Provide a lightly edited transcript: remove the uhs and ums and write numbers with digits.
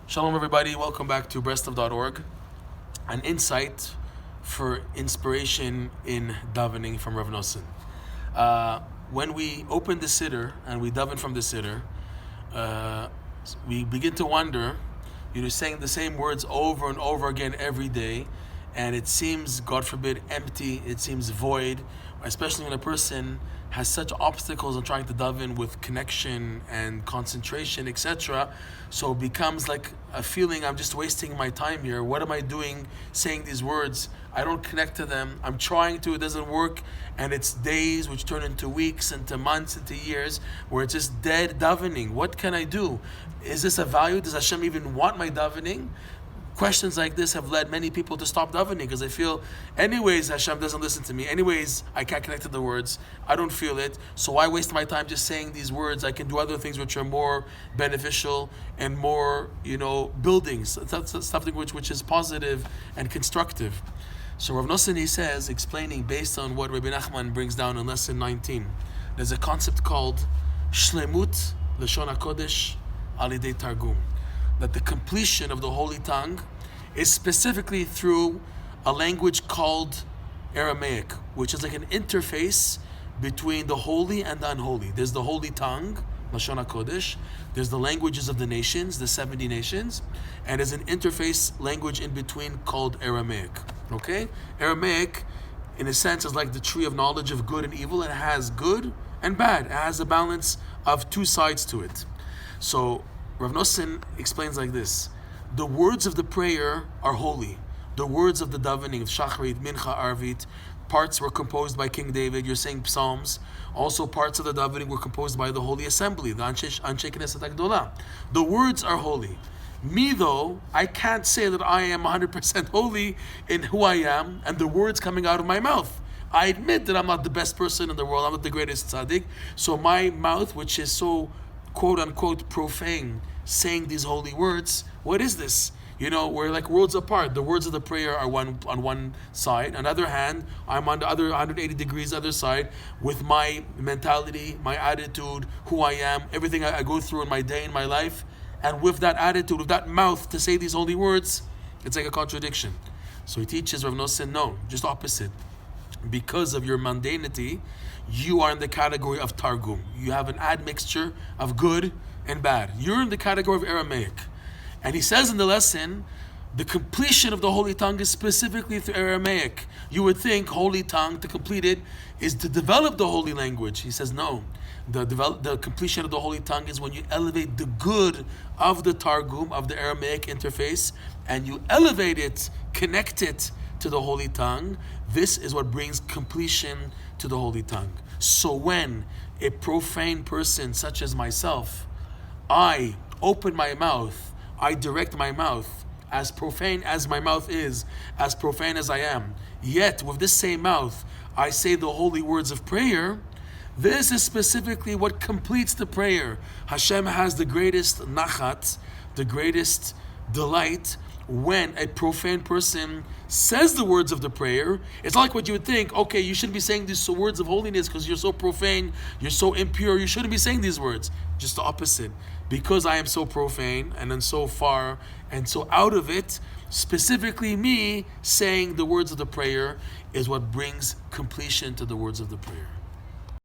Shalom everybody, welcome back to Breslov.org. An insight for inspiration in davening from Rav Nosson. When we open the siddur and we daven from the siddur, we begin to wonder, saying the same words over and over again every day, and it seems, God forbid, empty, it seems void, especially when a person has such obstacles in trying to daven with connection and concentration, etc. So it becomes like a feeling, I'm just wasting my time here. What am I doing saying these words? I don't connect to them. I'm trying to, it doesn't work. And it's days which turn into weeks, into months, into years, where it's just dead davening. What can I do? Is this a value? Does Hashem even want my davening? Questions like this have led many people to stop davening because they feel, anyways, Hashem doesn't listen to me. Anyways, I can't connect to the words. I don't feel it. So why waste my time just saying these words? I can do other things which are more beneficial and more, building. Something which is positive and constructive. So Rav Nosson, he says, explaining based on what Rebbe Nachman brings down in lesson 19, there's a concept called Shlemut Lashon HaKodesh Al Yidei Targum. That the completion of the Holy Tongue is specifically through a language called Aramaic, which is like an interface between the holy and the unholy. There's the Holy Tongue, Lashon HaKodesh. There's the languages of the nations, the 70 nations, and there's an interface language in between called Aramaic. Okay? Aramaic, in a sense, is like the tree of knowledge of good and evil. It has good and bad. It has a balance of two sides to it. So Rav Nosson explains like this: the words of the prayer are holy. The words of the davening of Shacharit, Mincha, Arvit, parts were composed by King David. You're saying Psalms. Also, parts of the davening were composed by the Holy Assembly, the Anshe Knesset HaGdolah. The words are holy. Me, though, I can't say that I am 100% holy in who I am and the words coming out of my mouth. I admit that I'm not the best person in the world. I'm not the greatest tzaddik. So my mouth, which is so quote-unquote profane, saying these holy words, what is this? We're like worlds apart. The words of the prayer are on one side. On the other hand, I'm on the other 180 degrees other side with my mentality, my attitude, who I am, everything I go through in my day, in my life. And with that attitude, with that mouth to say these holy words, it's like a contradiction. So he teaches, Rav Nosson, no, just opposite. Because of your mundanity, you are in the category of Targum. You have an admixture of good and bad. You're in the category of Aramaic. And he says in the lesson, the completion of the Holy Tongue is specifically through Aramaic. You would think Holy Tongue, to complete it, is to develop the holy language. He says no. The completion of the Holy Tongue is when you elevate the good of the Targum, of the Aramaic interface, and you elevate it, connect it to the Holy Tongue. This is what brings completion to the Holy Tongue. So when a profane person such as myself, I open my mouth, I direct my mouth, as profane as my mouth is, as profane as I am, yet with this same mouth, I say the holy words of prayer, this is specifically what completes the prayer. Hashem has the greatest nachat, the greatest delight, when a profane person says the words of the prayer. It's not like what you would think, okay, you shouldn't be saying these words of holiness because you're so profane, you're so impure, you shouldn't be saying these words. Just the opposite. Because I am so profane and then so far and so out of it, specifically me saying the words of the prayer is what brings completion to the words of the prayer.